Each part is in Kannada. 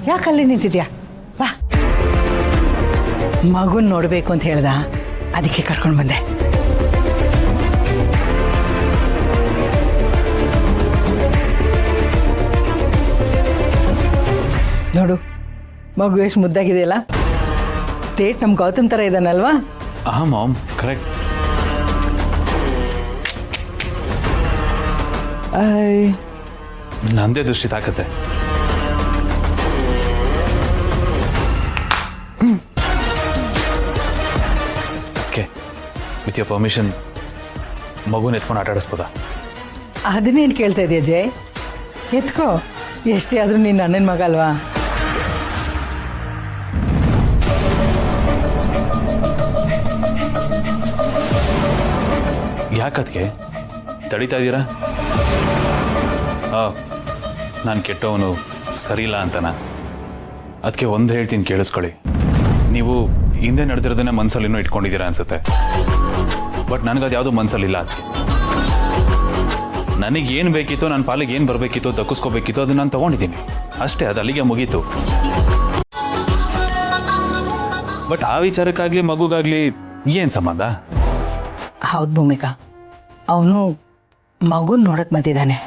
ಯಾಕಲ್ಲಿ ನಿಂತಿದ್ಯಾ ಬಾ ಮಗುನ್ ನೋಡ್ಬೇಕು ಅಂತ ಹೇಳ್ದ ಅದಕ್ಕೆ ಕರ್ಕೊಂಡು ಬಂದೆ ನೋಡು ಮಗು ಎಷ್ಟು ಮುದ್ದಾಗಿದೆಯಲ್ಲ ತೇಟ್ ನಮ್ಮ ಗೌತಮ್ ಥರ ಇದ್ದಾನಲ್ವಾ ಮಾಮ್ ಕರೆಕ್ಟ್ ನಂದೇ ದೃಷ್ಟಿ ತಾಕತ್ತೆ ಅದಕ್ಕೆ ವಿತ್ ಯೋರ್ ಪರ್ಮಿಷನ್ ಮಗುನ ಎತ್ಕೊಂಡು ಆಟ ಆಡಿಸ್ಬೋದಾ ಅದನ್ನೇನು ಕೇಳ್ತಾ ಇದೆಯಾ ಜಯ್ ಎತ್ಕೋ ಎಷ್ಟೇ ಆದರೂ ನೀನು ಅಣ್ಣನ ಮಗ ಅಲ್ವಾ ಯಾಕದ್ಕೆ ತಡೀತಾ ಇದ್ದೀರಾ ನಾನು ಕೆಟ್ಟವನು ಸರಿಯಿಲ್ಲ ಅಂತನಾ ಅದಕ್ಕೆ ಒಂದು ಹೇಳ್ತೀನಿ ಕೇಳಿಸ್ಕೊಳ್ಳಿ ನೀವು ಹಿಂದೆ ನಡೆದಿರೋದನ್ನೇ ಮನಸ್ಸಲ್ಲಿ ಇನ್ನೂ ಇಟ್ಕೊಂಡಿದ್ದೀರಾ ಅನ್ಸುತ್ತೆ ಬಟ್ ನನಗದು ಯಾವುದೂ ಮನಸ್ಸಲ್ಲಿಲ್ಲ ಅದಕ್ಕೆ ನನಗೇನು ಬೇಕಿತ್ತೋ ನನ್ನ ಪಾಲಿಗೆ ಏನು ಬರಬೇಕಿತ್ತೋ ದಕ್ಕಿಸ್ಕೋಬೇಕಿತ್ತೋ ಅದನ್ನ ನಾನು ತೊಗೊಂಡಿದ್ದೀನಿ ಅಷ್ಟೇ ಅದು ಅಲ್ಲಿಗೆ ಮುಗೀತು ಬಟ್ ಆ ವಿಚಾರಕ್ಕಾಗಲಿ ಮಗುಗಾಗಲಿ ಏನು ಸಂಬಂಧ ಹೌದು ಭೂಮಿಕಾ ಅವನು ಮಗುನ ನೋಡಕ್ ಬಂದಿದ್ದಾನೆ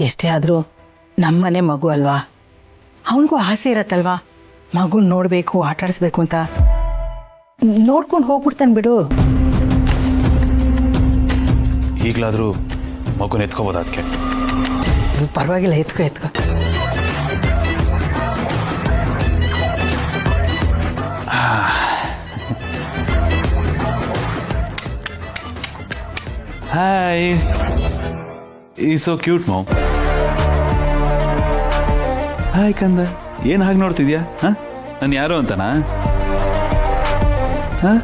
ಎಷ್ಟೇ ಆದರೂ ನಮ್ಮನೆ ಮಗು ಅಲ್ವಾ ಅವನಿಗೂ ಆಸೆ ಇರತ್ತಲ್ವಾ ಮಗುನ ನೋಡಬೇಕು ಆಟಾಡಿಸ್ಬೇಕು ಅಂತ ನೋಡ್ಕೊಂಡು ಹೋಗ್ಬಿಡ್ತಾನೆ ಬಿಡು ಈಗಲಾದರೂ ಮಗುನ ಎತ್ಕೋಬೋದು ಅದಕ್ಕೆ ಪರವಾಗಿಲ್ಲ ಎತ್ಕೋ ಹಾಯ್ ಈ ಸೋ ಕ್ಯೂಟ್ ಮಾಮ್ ಹಾಯ್ ಕಂದ ಏನು ಹಾಗೆ ನೋಡ್ತಿದ್ಯಾ ಹಾಂ ನಾನು ಯಾರು ಅಂತನಾ ಹಾಂ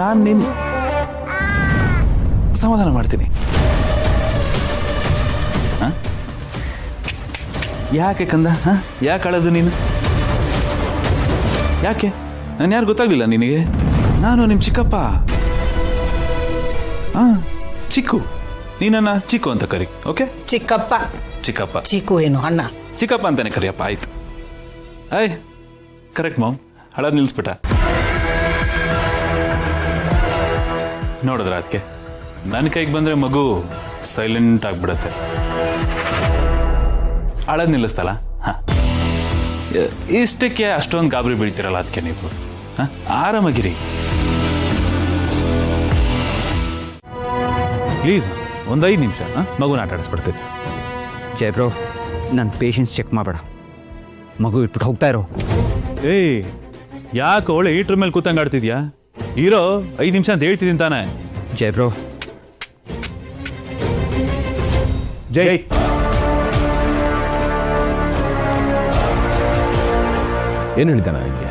ನಾನು ನಿನ್ನ ಸಮಾಧಾನ ಮಾಡ್ತೀನಿ ಹಾಂ ಯಾಕೆ ಕಂದ ಹಾಂ ಯಾಕೆ ಅಳೋದು ನೀನು ಯಾಕೆ ನಾನು ಯಾರು ಗೊತ್ತಾಗಲಿಲ್ಲ ನಿನಗೆ ನಾನು ನಿಮ್ಮ ಚಿಕ್ಕಪ್ಪ ಚಿಕ್ಕು ನೀನನ್ನ ಚಿಕ್ಕು ಅಂತ ಕರಿ ಓಕೆ ಚಿಕ್ಕಪ್ಪ ಚಿಕ್ಕು ಏನು ಅಣ್ಣ ಚಿಕ್ಕಪ್ಪ ಅಂತಾನೆ ಕರಿಯಪ್ಪ ಆಯ್ತು ಆಯ್ ಕರೆಕ್ಟ್ ಮಾಮ್ ಹಳದ್ ನಿಲ್ಸ್ಬಿಟ್ಟ ನೋಡಿದ್ರ ಅದಕ್ಕೆ ನನ್ನ ಕೈಗೆ ಬಂದ್ರೆ ಮಗು ಸೈಲೆಂಟ್ ಆಗ್ಬಿಡತ್ತೆ ಹಳದ್ ನಿಲ್ಲಿಸ್ತಲ್ಲ ಇಷ್ಟಕ್ಕೆ ಅಷ್ಟೊಂದು ಗಾಬರಿ ಬೀಳ್ತಿರಲ್ಲ ಅದಕ್ಕೆ ನೀವು ಆರಾಮಾಗಿರಿ ಪ್ಲೀಸ್ ಒಂದು 5 ನಿಮಿಷ ಮಗುನ ಆಟ ಆಡಿಸ್ಬಿಡ್ತೀನಿ ಜಯ ಬ್ರೋ ನನ್ನ ಪೇಷನ್ಸ್ ಚೆಕ್ ಮಾಡಬೇಡ ಮಗು ಇಟ್ಬಿಟ್ಟು ಹೋಗ್ತಾ ಇರೋ ಏಯ್ ಯಾಕೆ ಒಳ್ಳೆ ಈಟ್ರ ಮೇಲೆ ಕೂತಂಗೆ ಆಡ್ತಿದ್ಯಾ ಇರೋ 5 ನಿಮಿಷ ಅಂತ ಹೇಳ್ತಿದ್ದೀನಿ ತಾನೆ ಜಯ ಬ್ರೋ ಜೈ ಏನು ಹೇಳಿದ್ದೆ ನಾನು ನಿಮಗೆ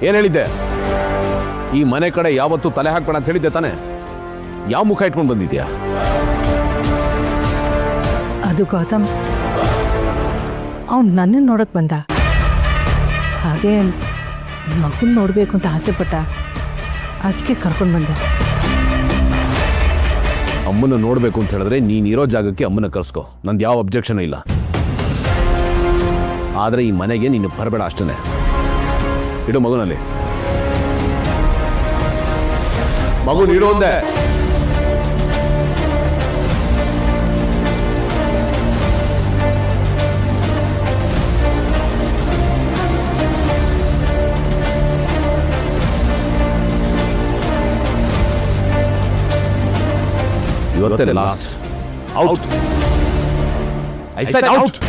ಏನು ಹೇಳಿದ್ದೆ ಈ ಮನೆ ಕಡೆ ಯಾವತ್ತೂ ತಲೆ ಹಾಕ್ಬೇಡ ಅಂತ ಹೇಳಿದ್ದೆ ತಾನೆ ಯಾವ ಮುಖ ಇಟ್ಕೊಂಡು ಬಂದಿದ್ಯಾ ಅದು ಗೌತಮ್ ಅವ್ನು ನನ್ನನ್ನು ನೋಡಕ್ ಬಂದ ಹಾಗೆ ಮಗುನ್ ನೋಡ್ಬೇಕು ಅಂತ ಆಸೆ ಪಟ್ಟ ಅದಕ್ಕೆ ಕರ್ಕೊಂಡು ಬಂದೆ ಅಮ್ಮನ ನೋಡ್ಬೇಕು ಅಂತ ಹೇಳಿದ್ರೆ ನೀನಿರೋ ಜಾಗಕ್ಕೆ ಅಮ್ಮನ ಕರ್ಸ್ಕೊ ನಂದು ಯಾವ ಅಬ್ಜೆಕ್ಷನ್ ಇಲ್ಲ ಆದ್ರೆ ಈ ಮನೆಗೆ ನೀನು ಬರಬೇಡ ಅಷ್ಟೇ ಇಡು ಮಗುನಲ್ಲಿ ಮಗು ನೀಡು ಒಂದೇ ಇವತ್ತೇ last out I said out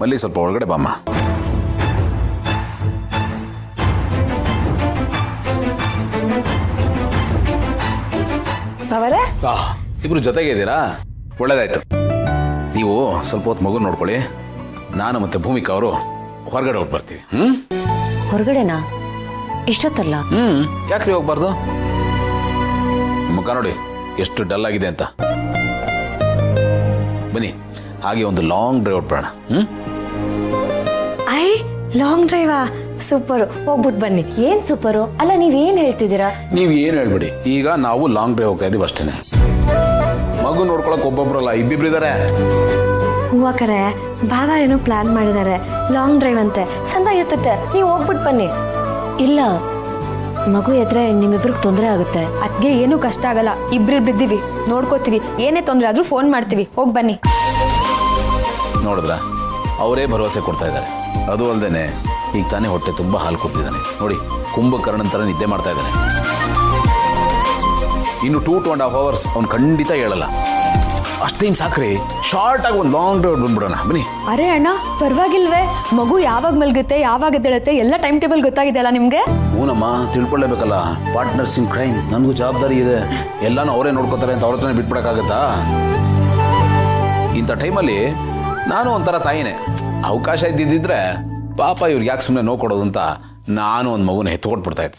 ಮಲ್ಲಿ ಸ್ವಲ್ಪ ಒಳಗಡೆ ಬಾಮ್ಮ ಅವರ ಇಬ್ರು ಜೊತೆಗೆ ಇದ್ದೀರಾ? ಒಳ್ಳೇದಾಯ್ತು. ನೀವು ಸ್ವಲ್ಪ ಹೊತ್ತು ಮಗು ನೋಡ್ಕೊಳ್ಳಿ, ನಾನು ಮತ್ತೆ ಭೂಮಿಕಾ ಅವರು ಹೊರಗಡೆ ಹೋಗಿ ಬರ್ತೀವಿ. ಹೊರಗಡೆನಾ? ಇಷ್ಟೊತ್ತಲ್ಲ? ಯಾಕ್ರಿ ಹೋಗ್ಬಾರ್ದು? ಮುಖ ನೋಡಿ ಎಷ್ಟು ಡಲ್ ಆಗಿದೆ ಅಂತ. ಬನ್ನಿ, ಹಾಗೆ ಒಂದು ಲಾಂಗ್ ಡ್ರೈವ್ ಹೊರಡೋಣ. ಐ ಲಾಂಗ್ ಡ್ರೈವಾ? ಸೂಪರ್, ಹೋಗ್ಬಿಟ್ಟು ಬನ್ನಿ. ಏನ್ ಸೂಪರು? ಅಲ್ಲ ನೀವೇನ್ ಹೇಳ್ತಿದ್ದೀರಾ? ನೀವು ಏನು ಹೇಳ್ಬಿಡಿ, ಈಗ ನಾವು ಲಾಂಗ್ ಡ್ರೈವ್ ಹೋಗ್ತಾ ಇದೀವಿ ಅಷ್ಟೇ. ಮಗು ನೋಡ್ಕೊಳಕ್ ಒಬ್ಬೊಬ್ರಲ್ಲ, ಇಬ್ಬಿಬ್ರು ಇದಾರೆ. ಹೂವಕರೆ ಬಾಬಾ ಏನೋ ಪ್ಲಾನ್ ಮಾಡಿದ್ದಾರೆ, ಲಾಂಗ್ ಡ್ರೈವ್ ಅಂತೆ, ಚೆನ್ನಾಗಿರ್ತತೆ. ನೀವು ಹೋಗ್ಬಿಟ್ಟು ಬನ್ನಿ. ಇಲ್ಲ, ಮಗು ಎದ್ರೆ ನಿಮ್ಮಿಬ್ರಿಗೆ ತೊಂದರೆ ಆಗುತ್ತೆ. ಅದ್ಗೆ ಏನು ಕಷ್ಟ ಆಗಲ್ಲ, ಇಬ್ರಿಬ್ರಿದ್ದೀವಿ, ನೋಡ್ಕೋತೀವಿ. ಏನೇ ತೊಂದರೆ ಆದ್ರೂ ಫೋನ್ ಮಾಡ್ತೀವಿ, ಹೋಗಿ ಬನ್ನಿ. ನೋಡಿದ್ರ, ಅವರೇ ಭರವಸೆ ಕೊಡ್ತಾ ಇದ್ದಾರೆ. ಅದು ಅಲ್ಲದೆ ಈಗ ತಾನೇ ಹೊಟ್ಟೆ ತುಂಬಾ ಹಾಲು ಕೊಡ್ತಿದ್ದಾನೆ ನೋಡಿ, ಕುಂಭಕರ್ಣನ್ ಥರ ನಿದ್ದೆ ಮಾಡ್ತಾ ಇದ್ದಾನೆ. ಇನ್ನು 2.5 hours ಅವ್ನು ಖಂಡಿತ ಹೇಳಲ್ಲ. ಅಷ್ಟೇನು ಸಾಕ್ರಿ, ಶಾರ್ಟ್ ಆಗಿ ಒಂದು ಲಾಂಗ್ ಡ್ರೈವ್ ಬಂದ್ಬಿಡೋಣ. ಬನ್ನಿ. ಅರೆ ಅಣ್ಣ, ಪರವಾಗಿಲ್ವೇ? ಮಗು ಯಾವಾಗ ಮಲ್ಗುತ್ತೆ, ಯಾವಾಗ ಎದ್ದೇಳುತ್ತೆ, ಎಲ್ಲ ಟೈಮ್ ಟೇಬಲ್ ಗೊತ್ತಾಗಿದೆ ಅಲ್ಲ ನಿಮ್ಗೆ? ಹೂನಮ್ಮ, ತಿಳ್ಕೊಳ್ಳೇಬೇಕಲ್ಲ, ಪಾರ್ಟ್ನರ್ಸ್ ಇನ್ ಕ್ರೈಮ್. ನನಗೂ ಜವಾಬ್ದಾರಿ ಇದೆ, ಎಲ್ಲಾನು ಅವರೇ ನೋಡ್ಕೋತಾರೆ ಅಂತ ಅವ್ರ ಹತ್ರನೇ ಬಿಟ್ಬಿಡಕ್ಕಾಗತ್ತಾ? ಇಂಥ ಟೈಮಲ್ಲಿ ನಾನು ಒಂಥರ ತಾಯಿನೇ. ಅವಕಾಶ ಇದ್ದಿದ್ದಿದ್ರೆ ಪಾಪ ಇವ್ರಿಗೆ ಯಾಕೆ ಸುಮ್ಮನೆ ನೋವು ಕೊಡೋದು ಅಂತ ನಾನು ಒಂದು ಮಗುನ ಎತ್ಕೊಟ್ಬಿಡ್ತಾ ಇದ್ದೆ.